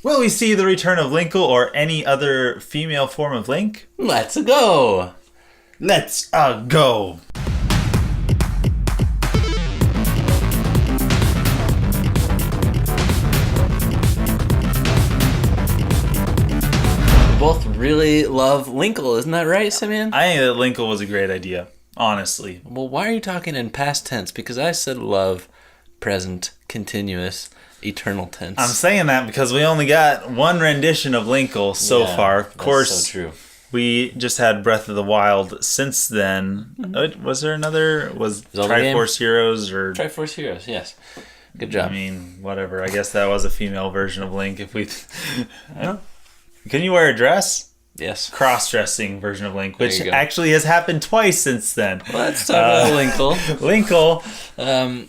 Will we see the return of Linkle or any other female form of Link? Let's go! Let's go! Both really love Linkle, isn't that right, Simeon? I think that Linkle was a great idea, honestly. Well, why are you talking in past tense? Because I said love, present, continuous, eternal tense. I'm saying that because we only got one rendition of Linkle so far. Of course, that's so true. We just had Breath of the Wild since then. Was there another? Was Zelda Triforce Heroes or Triforce Heroes? Yes. Good job. I mean, whatever. I guess that was a female version of Link. If we, can you wear a dress? Yes. Cross-dressing version of Link, which actually has happened twice since then. Let's talk about Linkle.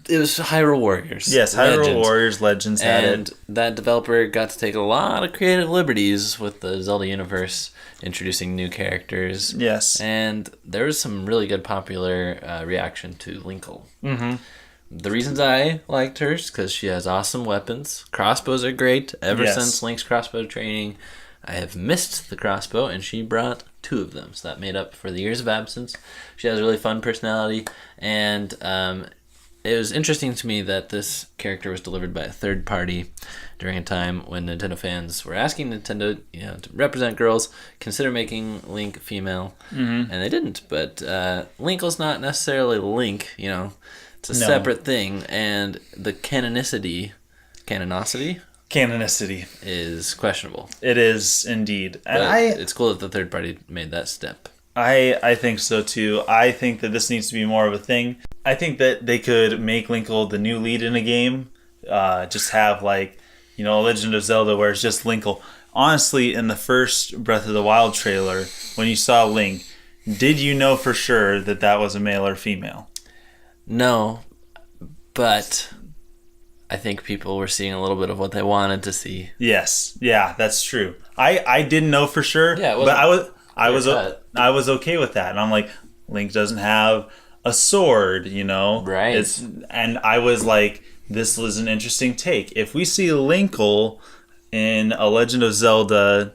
It was Hyrule Warriors. Yes, Hyrule Warriors Legends had it. And that developer got to take a lot of creative liberties with the Zelda universe, introducing new characters. Yes. And there was some really good popular reaction to Linkle. Mm-hmm. The reasons I liked her is because she has awesome weapons. Crossbows are great. Ever since Link's crossbow training, I have missed the crossbow, and she brought 2 of them. So that made up for the years of absence. She has a really fun personality, and it was interesting to me that this character was delivered by a third party during a time when Nintendo fans were asking Nintendo, to represent girls, consider making Link female, and they didn't. But Linkle's not necessarily Link, It's a separate thing, and the canonicity is questionable. It is indeed, and it's cool that the third party made that step. I think so too. I think that this needs to be more of a thing. I think that they could make Linkle the new lead in a game. Just have Legend of Zelda where it's just Linkle. Honestly, in the first Breath of the Wild trailer, when you saw Link, did you know for sure that was a male or female? No, but I think people were seeing a little bit of what they wanted to see. Yes, yeah, that's true. I didn't know for sure, but I was okay with that, and I'm like, Link doesn't have a sword, right? And I was like, this was an interesting take. If we see Linkle in a Legend of Zelda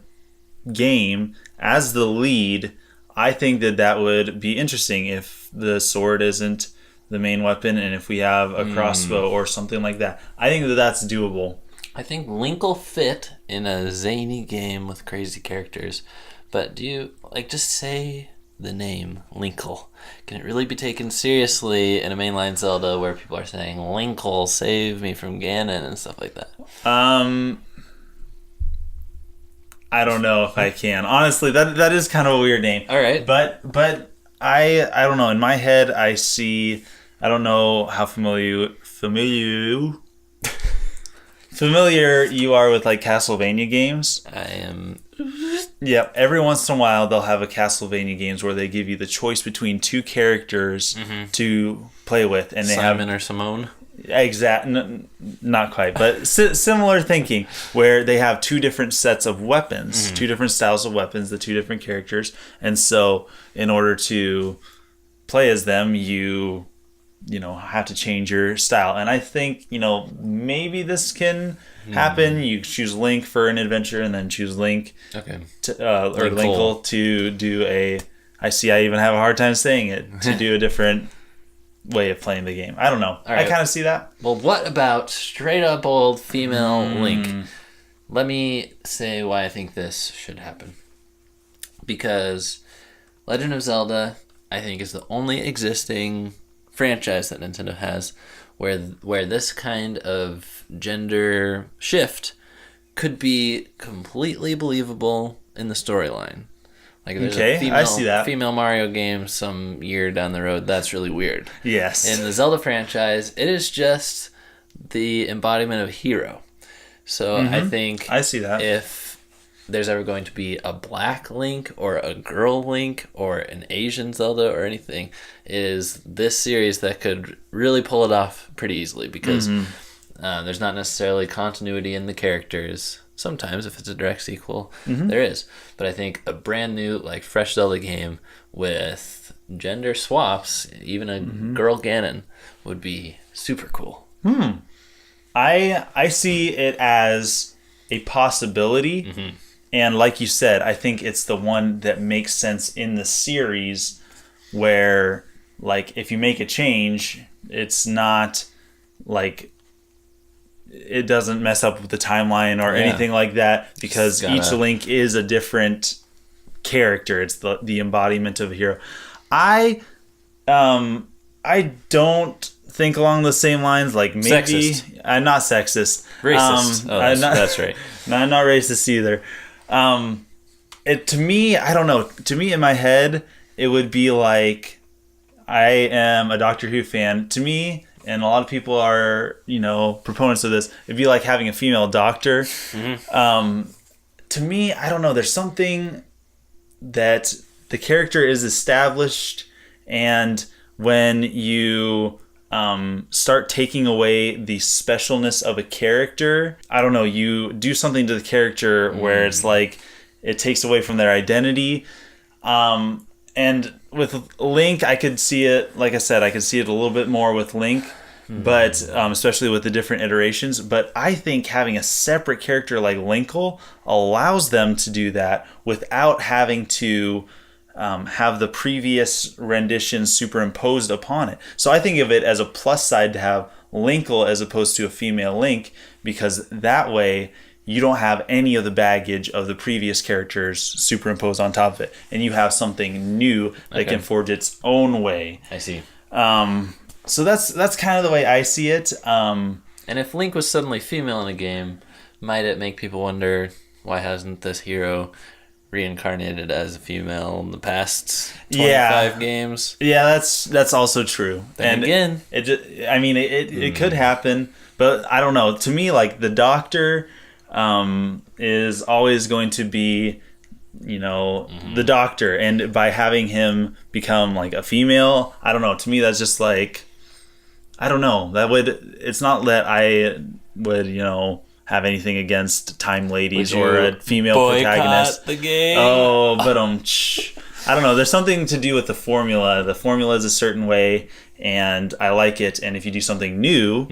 game as the lead, I think that would be interesting if the sword isn't the main weapon, and if we have a crossbow or something like that. I think that's doable. I think Linkle fit in a zany game with crazy characters, but do you just say the name Linkle? Can it really be taken seriously in a mainline Zelda where people are saying Linkle, save me from Ganon and stuff like that? I don't know if I can. Honestly, that is kind of a weird name. All right, but I don't know. In my head, I see. I don't know how familiar you are with Castlevania games. I am. Yep. Every once in a while, they'll have a Castlevania games where they give you the choice between 2 characters to play with, and they Simon or Simone. Not quite, but similar thinking, where they have 2 different sets of weapons, 2 different styles of weapons, the 2 different characters, and so in order to play as them, you have to change your style. And I think maybe this can happen. You choose Link for an adventure, and then choose Link or Linkle to do a. I even have a hard time saying it, to do a different way of playing the game. I don't know. Right. I kind of see that. Well, what about straight up old female Link? Let me say why I think this should happen. Because Legend of Zelda, I think, is the only existing franchise that Nintendo has where this kind of gender shift could be completely believable in the storyline. There's I see that. Female Mario game some year down the road. That's really weird. Yes. In the Zelda franchise, it is just the embodiment of hero. So I think I see that. If there's ever going to be a black Link or a girl Link or an Asian Zelda or anything, is this series that could really pull it off pretty easily, because there's not necessarily continuity in the characters. Sometimes, if it's a direct sequel, there is. But I think a brand new, fresh Zelda game with gender swaps, even a girl Ganon, would be super cool. I see it as a possibility, and like you said, I think it's the one that makes sense in the series, where like if you make a change, it's not like it doesn't mess up with the timeline or anything like that, because each Link is a different character. It's the embodiment of a hero. I don't think along the same lines. Like maybe Sexist. I'm not sexist. Racist. That's right. No, I'm not racist either. To me, I don't know. To me, in my head, it would be like, I am a Doctor Who fan. To me, and a lot of people are, proponents of this, it'd be like having a female doctor. To me, I don't know. There's something that the character is established, and when you start taking away the specialness of a character, I don't know, you do something to the character where it's like it takes away from their identity. And with Link, I could see it, like I said, I could see it a little bit more with Link, but especially with the different iterations. But I think having a separate character like Linkle allows them to do that without having to have the previous rendition superimposed upon it. So I think of it as a plus side to have Linkle as opposed to a female Link, because that way you don't have any of the baggage of the previous characters superimposed on top of it, and you have something new that can forge its own way. I see. So that's kind of the way I see it. And if Link was suddenly female in a game, might it make people wonder, why hasn't this hero reincarnated as a female in the past 25 games? Yeah, that's also true. Then again, it could happen, but I don't know. To me, like, the Doctor is always going to be, the Doctor, and by having him become like a female, I don't know. To me, that's just like, I don't know. It's not that I would, have anything against time ladies or a female protagonist. The game. Oh, but I don't know. There's something to do with the formula. The formula is a certain way, and I like it. And if you do something new,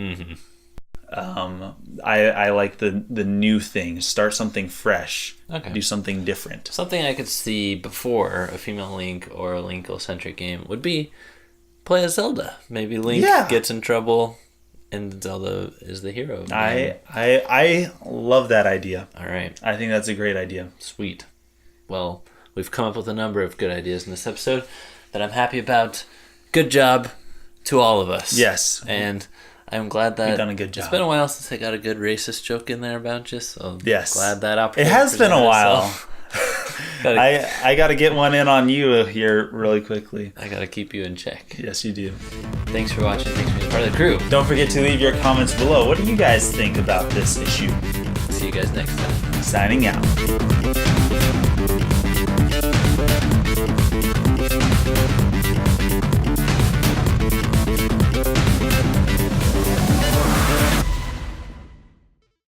I like the new thing. Start something fresh. Okay. Do something different. Something I could see before a female Link or a Linkle-centric game would be play as Zelda. Maybe Link gets in trouble, and Zelda is the hero. I love that idea. All right. I think that's a great idea. Sweet. Well, we've come up with a number of good ideas in this episode that I'm happy about. Good job to all of us. Yes. And I'm glad that you've done a good job. It's been a while since I got a good racist joke in there about you, so yes. Glad that opportunity. It has been a while. I got to get one in on you here really quickly. I got to keep you in check. Yes, you do. Thanks for watching. Thanks for being part of the crew. Don't forget to leave your comments below. What do you guys think about this issue? See you guys next time. Signing out.